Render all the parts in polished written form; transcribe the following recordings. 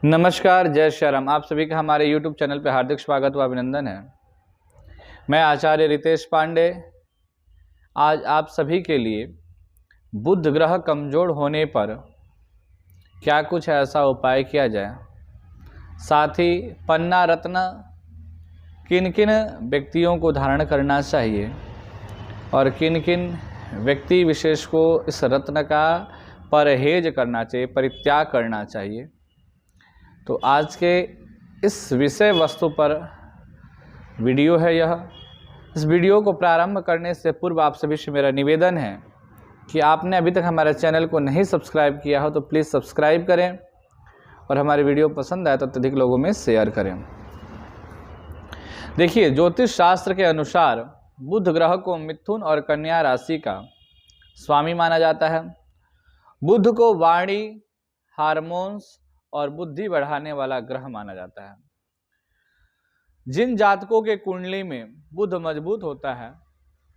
नमस्कार, जय श्री राम। आप सभी का हमारे YouTube चैनल पे हार्दिक स्वागत व अभिनंदन है। मैं आचार्य रितेश पांडे आज आप सभी के लिए बुध ग्रह कमजोर होने पर क्या कुछ ऐसा उपाय किया जाए, साथ ही पन्ना रत्न किन किन व्यक्तियों को धारण करना चाहिए और किन किन व्यक्ति विशेष को इस रत्न का परहेज करना चाहिए, परित्याग करना चाहिए। तो आज के इस विषय वस्तु पर वीडियो है यह। इस वीडियो को प्रारंभ करने से पूर्व आप सभी से मेरा निवेदन है कि आपने अभी तक हमारे चैनल को नहीं सब्सक्राइब किया हो तो प्लीज़ सब्सक्राइब करें और हमारी वीडियो पसंद आए तो अत्यधिक लोगों में शेयर करें। देखिए, ज्योतिष शास्त्र के अनुसार बुध ग्रह को मिथुन और कन्या राशि का स्वामी माना जाता है। बुध को वाणी, हार्मोन्स और बुद्धि बढ़ाने वाला ग्रह माना जाता है। जिन जातकों के कुंडली में बुध मजबूत होता है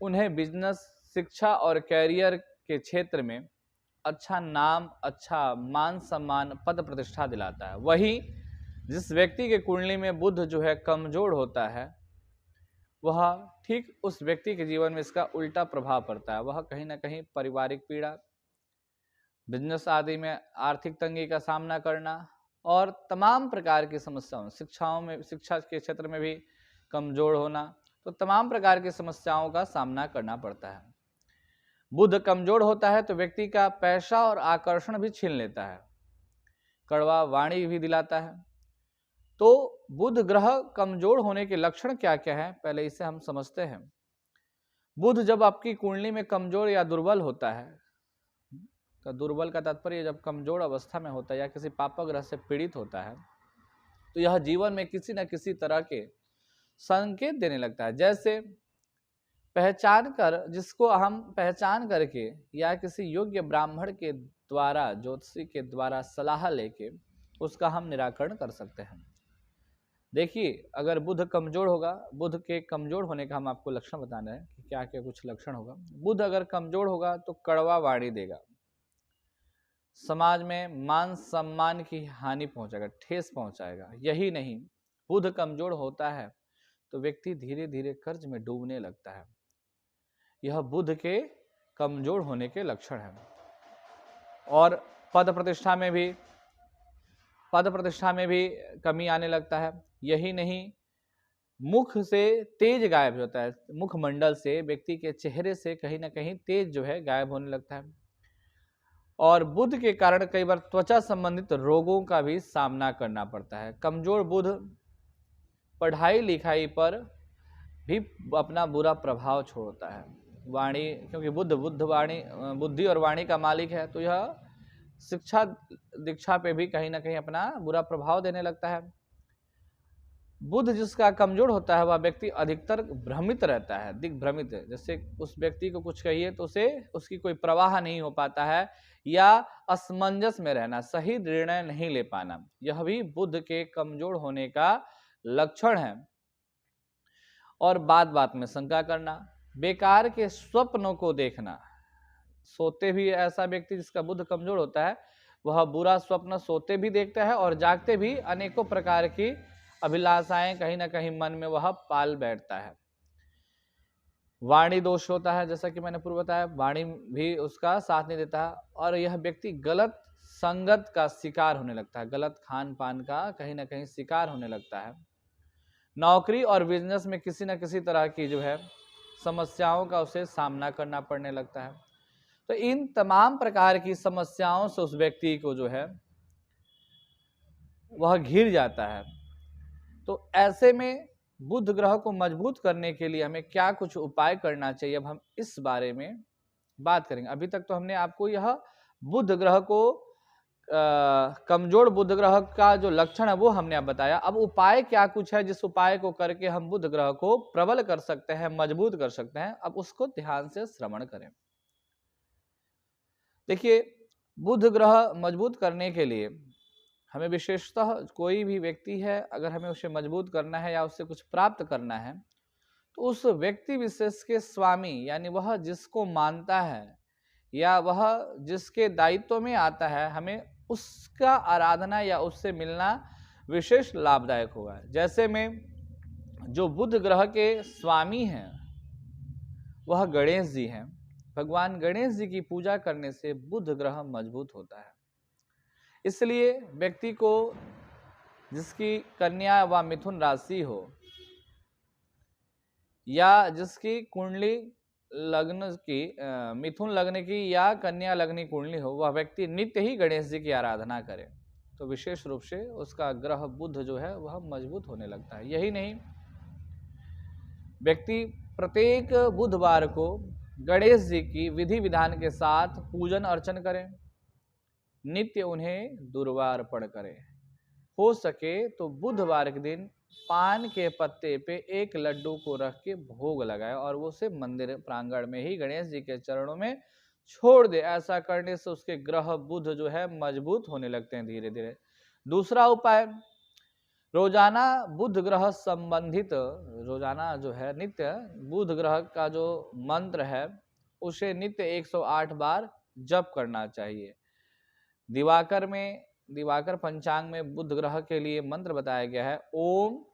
उन्हें बिजनेस, शिक्षा और कैरियर के क्षेत्र में अच्छा नाम, अच्छा मान सम्मान, पद प्रतिष्ठा दिलाता है। वहीं जिस व्यक्ति के कुंडली में बुध जो है कमजोर होता है वह ठीक उस व्यक्ति के जीवन में इसका उल्टा प्रभाव पड़ता है। वह कहीं ना कहीं पारिवारिक पीड़ा, बिजनेस आदि में आर्थिक तंगी का सामना करना और तमाम प्रकार की समस्याओं, शिक्षा के क्षेत्र में भी कमजोर होना, तो तमाम प्रकार की समस्याओं का सामना करना पड़ता है। बुध कमजोर होता है तो व्यक्ति का पैसा और आकर्षण भी छीन लेता है, कड़वा वाणी भी दिलाता है। तो बुध ग्रह कमजोर होने के लक्षण क्या क्या है, पहले इसे हम समझते हैं। बुध जब आपकी कुंडली में कमजोर या दुर्बल होता है, तो दुर्बल का तात्पर्य जब कमजोर अवस्था में होता है या किसी पाप ग्रह से पीड़ित होता है तो यह जीवन में किसी न किसी तरह के संकेत देने लगता है। जैसे जिसको हम पहचान करके या किसी योग्य ब्राह्मण के द्वारा, ज्योतिषी के द्वारा सलाह लेके उसका हम निराकरण कर सकते हैं। देखिए, अगर बुध कमजोर होगा, बुध के कमजोर होने का हम आपको लक्षण बताना है कि क्या क्या कुछ लक्षण होगा। बुध अगर कमजोर होगा तो कड़वा वाणी देगा, समाज में मान सम्मान की हानि पहुंचाएगा, ठेस पहुंचाएगा। यही नहीं, बुध कमजोर होता है तो व्यक्ति धीरे धीरे कर्ज में डूबने लगता है। यह बुध के कमजोर होने के लक्षण हैं। और पद प्रतिष्ठा में भी कमी आने लगता है। यही नहीं, मुख से तेज गायब होता है, मुखमंडल से, व्यक्ति के चेहरे से कहीं ना कहीं तेज जो है गायब होने लगता है। और बुध के कारण कई बार त्वचा संबंधित रोगों का भी सामना करना पड़ता है। कमजोर बुध पढ़ाई लिखाई पर भी अपना बुरा प्रभाव छोड़ता है। वाणी, क्योंकि बुद्धि और वाणी का मालिक है, तो यह शिक्षा दीक्षा पे भी कहीं ना कहीं अपना बुरा प्रभाव देने लगता है। बुध जिसका कमजोर होता है वह व्यक्ति अधिकतर भ्रमित रहता है, दिग्भ्रमित। जैसे उस व्यक्ति को कुछ कहिए तो उसकी कोई प्रवाह नहीं हो पाता है या असमंजस में रहना, सही निर्णय नहीं ले पाना, यह भी बुध के कमजोर होने का लक्षण है। और बात बात में शंका करना, बेकार के स्वप्नों को देखना। सोते भी ऐसा व्यक्ति जिसका बुध कमजोर होता है वह बुरा स्वप्न सोते भी देखता है और जागते भी अनेकों प्रकार की अभिलाषाएं कहीं ना कहीं मन में वह पाल बैठता है। वाणी दोष होता है, जैसा कि मैंने पूर्व बताया, वाणी भी उसका साथ नहीं देता है और यह व्यक्ति गलत संगत का शिकार होने लगता है, गलत खान पान का कहीं ना कहीं शिकार होने लगता है। नौकरी और बिजनेस में किसी न किसी तरह की जो है समस्याओं का उसे सामना करना पड़ने लगता है। तो इन तमाम प्रकार की समस्याओं से उस व्यक्ति को जो है वह घिर जाता है। तो ऐसे में बुध ग्रह को मजबूत करने के लिए हमें क्या कुछ उपाय करना चाहिए, अब हम इस बारे में बात करेंगे। अभी तक तो हमने आपको यह बुध ग्रह को कमजोर बुध ग्रह का जो लक्षण है वो हमने अब बताया। अब उपाय क्या कुछ है जिस उपाय को करके हम बुध ग्रह को प्रबल कर सकते हैं, मजबूत कर सकते हैं, अब उसको ध्यान से श्रवण करें। देखिए, बुध ग्रह मजबूत करने के लिए हमें विशेषतः कोई भी व्यक्ति है, अगर हमें उसे मजबूत करना है या उससे कुछ प्राप्त करना है तो उस व्यक्ति विशेष के स्वामी, यानी वह जिसको मानता है या वह जिसके दायित्व में आता है, हमें उसका आराधना या उससे मिलना विशेष लाभदायक होगा। जैसे में जो बुध ग्रह के स्वामी हैं वह गणेश जी हैं। भगवान गणेश जी की पूजा करने से बुध ग्रह मजबूत होता है। इसलिए व्यक्ति को जिसकी कन्या व मिथुन राशि हो या जिसकी कुंडली लग्न की मिथुन लग्न की या कन्या लग्न कुंडली हो, वह व्यक्ति नित्य ही गणेश जी की आराधना करे तो विशेष रूप से उसका ग्रह बुध जो है वह मजबूत होने लगता है। यही नहीं, व्यक्ति प्रत्येक बुधवार को गणेश जी की विधि विधान के साथ पूजन अर्चन करें, नित्य उन्हें दुर्वार्पण करें। हो सके तो बुधवार के दिन पान के पत्ते पे एक लड्डू को रख के भोग लगाए और वो उसे मंदिर प्रांगण में ही गणेश जी के चरणों में छोड़ दे। ऐसा करने से उसके ग्रह बुध जो है मजबूत होने लगते हैं धीरे धीरे। दूसरा उपाय, रोजाना बुध ग्रह संबंधित रोजाना जो है नित्य बुध ग्रह का जो मंत्र है उसे नित्य 108 बार जप करना चाहिए। दिवाकर पंचांग में बुध ग्रह के लिए मंत्र बताया गया है, ओम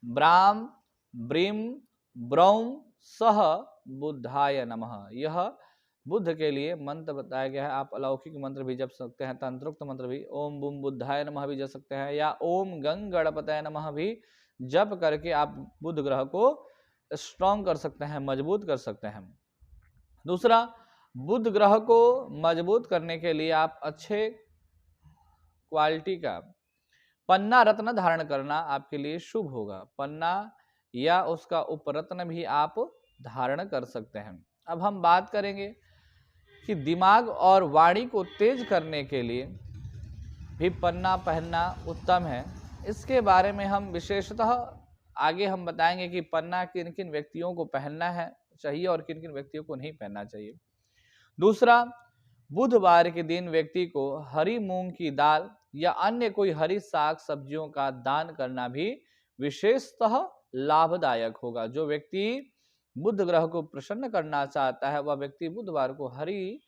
ब्राम ब्रीम ब्रौम सह बुद्धाय नमः। यह बुद्ध के लिए मंत्र बताया गया है। आप अलौकिक मंत्र भी जप सकते हैं, तंत्रोक्त मंत्र भी ओम बुम बुद्धाय नमः भी जप सकते हैं या ओम गंग गणपतय नमः भी जप करके आप बुध ग्रह को स्ट्रॉन्ग कर सकते हैं, मजबूत कर सकते हैं। दूसरा, बुध ग्रह को मजबूत करने के लिए आप अच्छे क्वालिटी का पन्ना रत्न धारण करना आपके लिए शुभ होगा। पन्ना या उसका उपरत्न भी आप धारण कर सकते हैं। अब हम बात करेंगे कि दिमाग और वाणी को तेज करने के लिए भी पन्ना पहनना उत्तम है। इसके बारे में हम विशेषतः आगे हम बताएंगे कि पन्ना किन किन व्यक्तियों को पहनना है चाहिए और किन किन व्यक्तियों को नहीं पहनना चाहिए। दूसरा, बुधवार के दिन व्यक्ति को हरी मूंग की दाल या अन्य कोई हरी साग सब्जियों का दान करना भी विशेषतः लाभदायक होगा। जो व्यक्ति बुध ग्रह को प्रसन्न करना चाहता है वह व्यक्ति बुधवार को हरी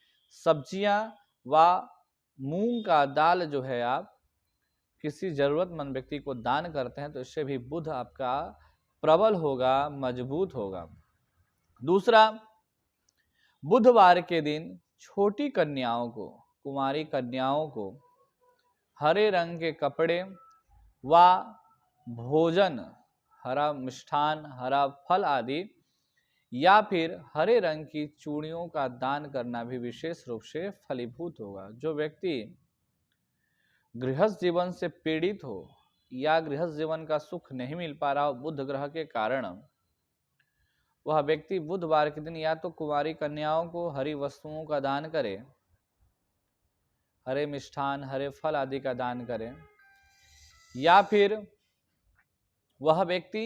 सब्जियां व मूंग का दाल जो है आप किसी जरूरतमंद व्यक्ति को दान करते हैं तो इससे भी बुध आपका प्रबल होगा, मजबूत होगा। दूसरा, बुधवार के दिन छोटी कन्याओं को, कुमारी कन्याओं को हरे रंग के कपड़े व भोजन, हरा मिष्ठान, हरा फल आदि या फिर हरे रंग की चूड़ियों का दान करना भी विशेष रूप से फलीभूत होगा। जो व्यक्ति गृहस्थ जीवन से पीड़ित हो या गृहस्थ जीवन का सुख नहीं मिल पा रहा हो बुध ग्रह के कारण, वह व्यक्ति बुधवार के दिन या तो कुमारी कन्याओं को हरी वस्तुओं का दान करे, हरे मिष्ठान, हरे फल आदि का दान करे, या फिर वह व्यक्ति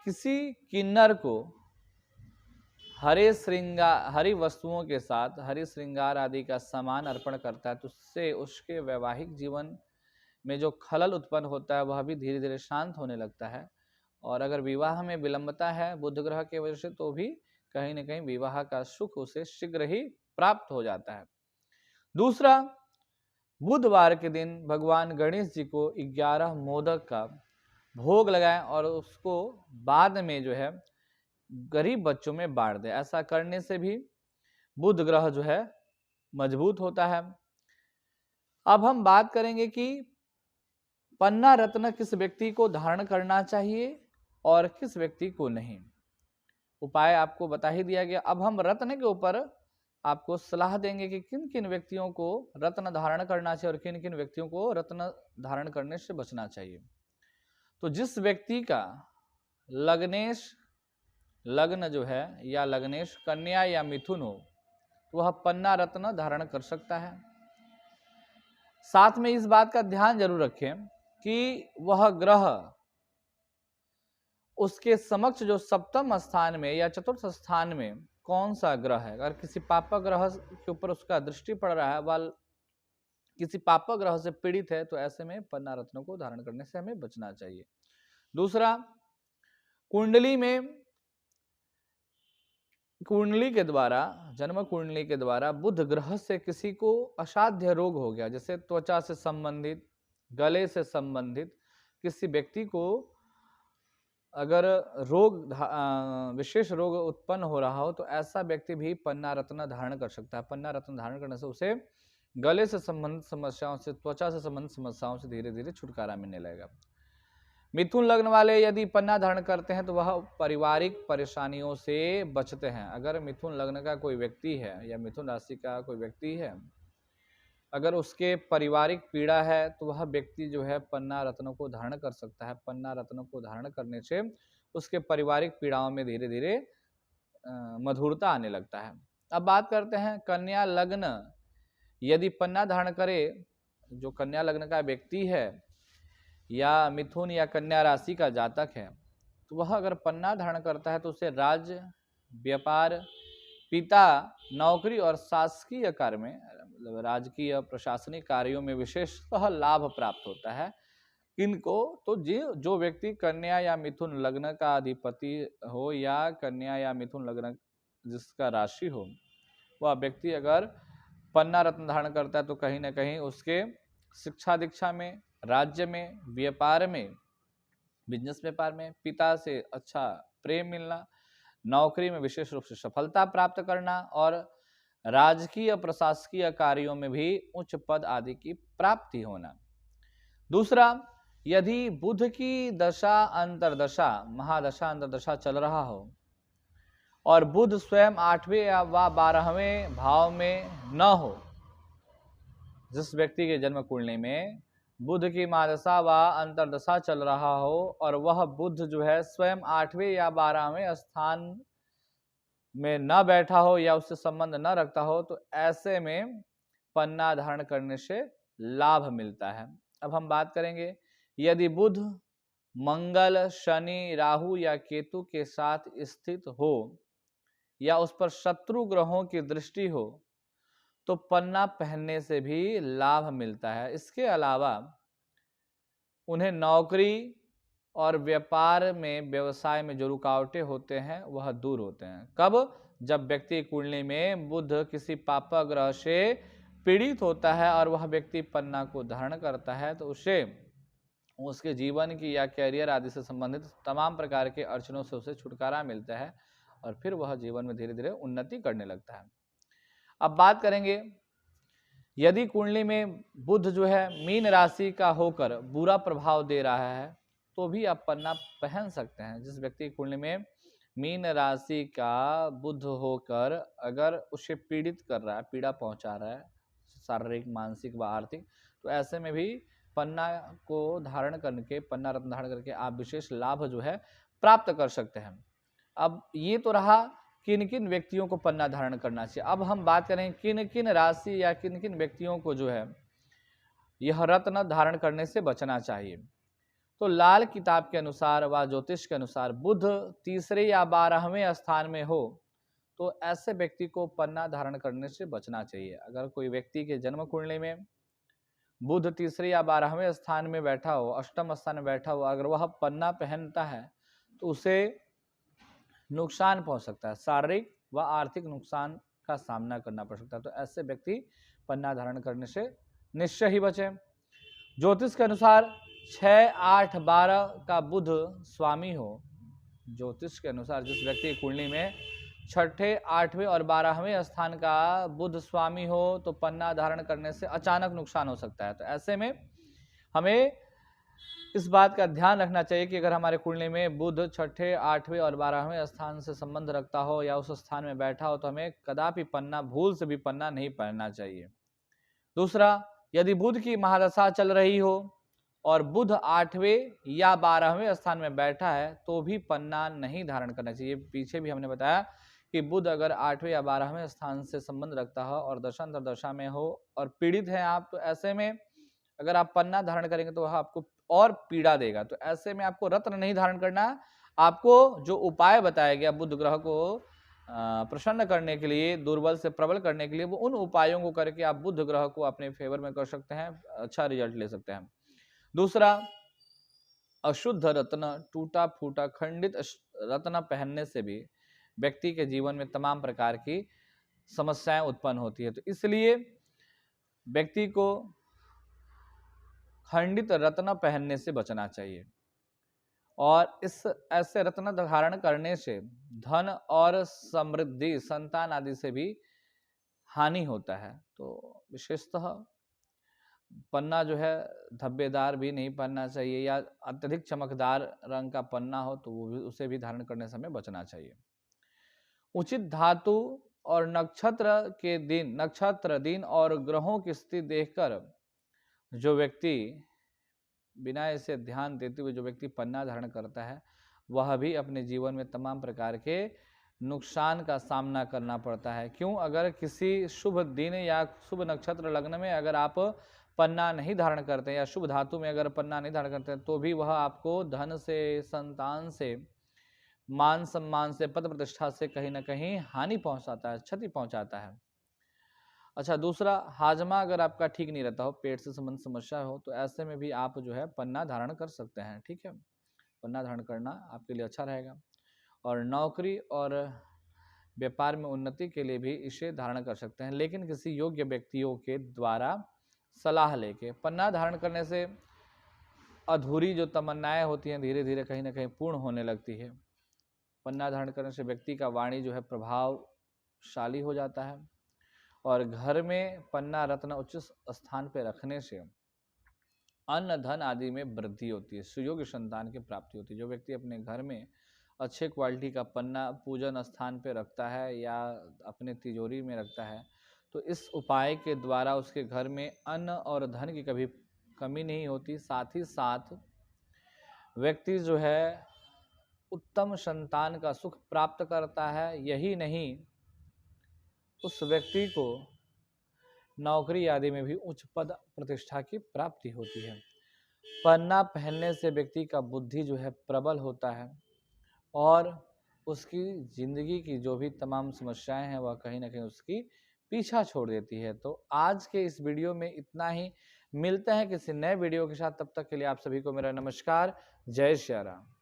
किसी किन्नर को हरी वस्तुओं के साथ हरी श्रृंगार आदि का सामान अर्पण करता है तो उससे उसके वैवाहिक जीवन में जो खलल उत्पन्न होता है वह भी धीरे धीरे शांत होने लगता है। और अगर विवाह में विलंबता है बुध ग्रह के वजह से तो भी कहीं न कहीं विवाह का सुख उसे शीघ्र ही प्राप्त हो जाता है। दूसरा, बुधवार के दिन भगवान गणेश जी को 11 मोदक का भोग लगाएं और उसको बाद में जो है गरीब बच्चों में बांट दे। ऐसा करने से भी बुध ग्रह जो है मजबूत होता है। अब हम बात करेंगे कि पन्ना रत्न किस व्यक्ति को धारण करना चाहिए और किस व्यक्ति को नहीं। उपाय आपको बता ही दिया गया। अब हम रत्न के ऊपर आपको सलाह देंगे कि किन किन व्यक्तियों को रत्न धारण करना चाहिए और किन किन व्यक्तियों को रत्न धारण करने से बचना चाहिए। तो जिस व्यक्ति का लग्न जो है या लग्नेश कन्या या मिथुन हो तो वह पन्ना रत्न धारण कर सकता है। साथ में इस बात का ध्यान जरूर रखें कि वह ग्रह उसके समक्ष जो सप्तम स्थान में या चतुर्थ स्थान में कौन सा ग्रह है। अगर किसी पापा ग्रह के ऊपर उसका दृष्टि पड़ रहा है, वह किसी पापा ग्रह से पीड़ित है तो ऐसे में पन्ना रत्नों को धारण करने से हमें बचना चाहिए। दूसरा, कुंडली में कुंडली के द्वारा, जन्म कुंडली के द्वारा बुध ग्रह से किसी को असाध्य रोग हो गया, जैसे त्वचा से संबंधित, गले से संबंधित किसी व्यक्ति को अगर विशेष रोग उत्पन्न हो रहा हो, तो ऐसा व्यक्ति भी पन्ना रत्न धारण कर सकता है। पन्ना रत्न धारण करने से उसे गले से संबंधित समस्याओं से, त्वचा से संबंधित समस्याओं से धीरे धीरे छुटकारा मिलने लगेगा। मिथुन लग्न वाले यदि पन्ना धारण करते हैं तो वह पारिवारिक परेशानियों से बचते हैं। अगर मिथुन लग्न का कोई व्यक्ति है या मिथुन राशि का कोई व्यक्ति है, अगर उसके पारिवारिक पीड़ा है तो वह व्यक्ति जो है पन्ना रत्नों को धारण कर सकता है। पन्ना रत्नों को धारण करने से उसके पारिवारिक पीड़ाओं में धीरे धीरे मधुरता आने लगता है। अब बात करते हैं कन्या लग्न यदि पन्ना धारण करे, जो कन्या लग्न का व्यक्ति है या मिथुन या कन्या राशि का जातक है, तो वह अगर पन्ना धारण करता है तो उसे राज्य, व्यापार, पिता, नौकरी और शासकीय कार्य में, मतलब राजकीय प्रशासनिक कार्यों में विशेषतः लाभ प्राप्त होता है। किनको? तो जो व्यक्ति कन्या या मिथुन लग्न का अधिपति हो या कन्या या मिथुन लग्न जिसका राशि हो, वह व्यक्ति अगर पन्ना रत्न धारण करता है तो कहीं ना कहीं उसके शिक्षा दीक्षा में, राज्य में, व्यापार में, बिजनेस व्यापार में पिता से अच्छा प्रेम मिलना, नौकरी में विशेष रूप से सफलता प्राप्त करना और राजकीय प्रशासकीय कार्यों में भी उच्च पद आदि की प्राप्ति होना। दूसरा, यदि बुध की दशा अंतरदशा, महादशा अंतरदशा चल रहा हो और बुध स्वयं 8वें या 12वें भाव में न हो, जिस व्यक्ति के जन्म कुंडली में बुध की महादशा व अंतरदशा चल रहा हो और वह बुध जो है स्वयं 8वें या 12वें स्थान में न बैठा हो या उससे संबंध न रखता हो, तो ऐसे में पन्ना धारण करने से लाभ मिलता है। अब हम बात करेंगे यदि बुध मंगल, शनि, राहु या केतु के साथ स्थित हो या उस पर शत्रु ग्रहों की दृष्टि हो तो पन्ना पहनने से भी लाभ मिलता है। इसके अलावा उन्हें नौकरी और व्यापार में, व्यवसाय में जो रुकावटें होते हैं वह दूर होते हैं। कब? जब व्यक्ति कुंडली में बुध किसी पापा ग्रह से पीड़ित होता है और वह व्यक्ति पन्ना को धारण करता है तो उसे उसके जीवन की या कैरियर आदि से संबंधित तमाम प्रकार के अड़चनों से उसे छुटकारा मिलता है और फिर वह जीवन में धीरे धीरे उन्नति करने लगता है। अब बात करेंगे यदि कुंडली में बुध जो है मीन राशि का होकर बुरा प्रभाव दे रहा है तो भी आप पन्ना पहन सकते हैं। जिस व्यक्ति की कुंडली में मीन राशि का बुध होकर अगर उसे पीड़ित कर रहा है, पीड़ा पहुंचा रहा है, शारीरिक, मानसिक व आर्थिक, तो ऐसे में भी पन्ना को धारण करके, पन्ना रत्न धारण करके आप विशेष लाभ जो है प्राप्त कर सकते हैं। अब ये तो रहा किन किन व्यक्तियों को पन्ना धारण करना चाहिए। अब हम बात करें किन किन राशि या किन किन व्यक्तियों को जो है यह रत्न धारण करने से बचना चाहिए। तो लाल किताब के अनुसार व ज्योतिष के अनुसार बुध तीसरे या 12वें स्थान में हो तो ऐसे व्यक्ति को पन्ना धारण करने से बचना चाहिए। अगर कोई व्यक्ति के जन्म कुंडली में बुध तीसरे या 12वें स्थान में बैठा हो, अष्टम स्थान में बैठा हो, अगर वह पन्ना पहनता है तो उसे नुकसान पहुंच सकता है, शारीरिक व आर्थिक नुकसान का सामना करना पड़ सकता है। तो ऐसे व्यक्ति पन्ना धारण करने से निश्चय ही बचे। ज्योतिष के अनुसार 6, 8, 12 का बुध स्वामी हो, ज्योतिष के अनुसार जिस व्यक्ति की कुंडली में 6ठे, 8वें और 12वें स्थान का बुध स्वामी हो तो पन्ना धारण करने से अचानक नुकसान हो सकता है। तो ऐसे में हमें इस बात का ध्यान रखना चाहिए कि अगर हमारे कुंडली में बुध 6ठे, 8वें और 12वें स्थान से संबंध रखता हो या उस स्थान में बैठा हो तो हमें कदापि पन्ना, भूल से भी पन्ना नहीं पहनना चाहिए। दूसरा, यदि बुध की महादशा चल रही हो और बुध 8वें या 12वें स्थान में बैठा है तो भी पन्ना नहीं धारण करना चाहिए। पीछे भी हमने बताया कि बुध अगर 8वें या 12वें स्थान से संबंध रखता हो और दशांतरदशा में हो और पीड़ित हैं आप, तो ऐसे में अगर आप पन्ना धारण करेंगे तो वह आपको और पीड़ा देगा। तो ऐसे में आपको रत्न नहीं धारण करना, आपको जो उपाय बताया गया बुध ग्रह को प्रसन्न करने के लिए, दुर्बल से प्रबल करने के लिए, वो उन उपायों को करके आप बुध ग्रह को अपने फेवर में कर सकते हैं, अच्छा रिजल्ट ले सकते हैं। दूसरा, अशुद्ध रत्न, टूटा फूटा खंडित रत्न पहनने से भी व्यक्ति के जीवन में तमाम प्रकार की समस्याएं उत्पन्न होती है। तो इसलिए व्यक्ति को खंडित रत्न पहनने से बचना चाहिए, और इस ऐसे रत्न धारण करने से धन और समृद्धि, संतान आदि से भी हानि होता है। तो विशेषतः पन्ना जो है धब्बेदार भी नहीं पहनना चाहिए, या अत्यधिक चमकदार रंग का पन्ना हो तो वो भी, उसे भी धारण करने समय बचना चाहिए। उचित धातु और नक्षत्र दिन और ग्रहों की स्थिति देखकर जो व्यक्ति, बिना इसे ध्यान देते हुए जो व्यक्ति पन्ना धारण करता है, वह भी अपने जीवन में तमाम प्रकार के नुकसान का सामना करना पड़ता है। क्यों? अगर किसी शुभ दिन या शुभ नक्षत्र लग्न में अगर आप पन्ना नहीं धारण करते हैं, या शुभ धातु में अगर पन्ना नहीं धारण करते हैं, तो भी वह आपको धन से, संतान से, मान सम्मान से, पद प्रतिष्ठा से कहीं ना कहीं हानि पहुंचाता है, क्षति पहुंचाता है। अच्छा, दूसरा, हाजमा अगर आपका ठीक नहीं रहता हो, पेट से संबंधित समस्या हो, तो ऐसे में भी आप जो है पन्ना धारण कर सकते हैं। ठीक है, पन्ना धारण करना आपके लिए अच्छा रहेगा। और नौकरी और व्यापार में उन्नति के लिए भी इसे धारण कर सकते हैं, लेकिन किसी योग्य व्यक्तियों के द्वारा सलाह लेके। पन्ना धारण करने से अधूरी जो तमन्नाएं होती हैं धीरे धीरे कहीं ना कहीं पूर्ण होने लगती है। पन्ना धारण करने से व्यक्ति का वाणी जो है प्रभावशाली हो जाता है, और घर में पन्ना रत्न उच्च स्थान पर रखने से अन्न धन आदि में वृद्धि होती है, सुयोग्य संतान की प्राप्ति होती है। जो व्यक्ति अपने घर में अच्छे क्वालिटी का पन्ना पूजन स्थान पे रखता है या अपने तिजोरी में रखता है, तो इस उपाय के द्वारा उसके घर में अन्न और धन की कभी कमी नहीं होती। साथ ही साथ व्यक्ति जो है उत्तम संतान का सुख प्राप्त करता है। यही नहीं, उस व्यक्ति को नौकरी आदि में भी उच्च पद प्रतिष्ठा की प्राप्ति होती है। पन्ना पहनने से व्यक्ति का बुद्धि जो है प्रबल होता है, और उसकी जिंदगी की जो भी तमाम समस्याएं हैं वह कहीं ना कहीं उसकी पीछा छोड़ देती है। तो आज के इस वीडियो में इतना ही। मिलते हैं किसी नए वीडियो के साथ, तब तक के लिए आप सभी को मेरा नमस्कार। जय श्री राम।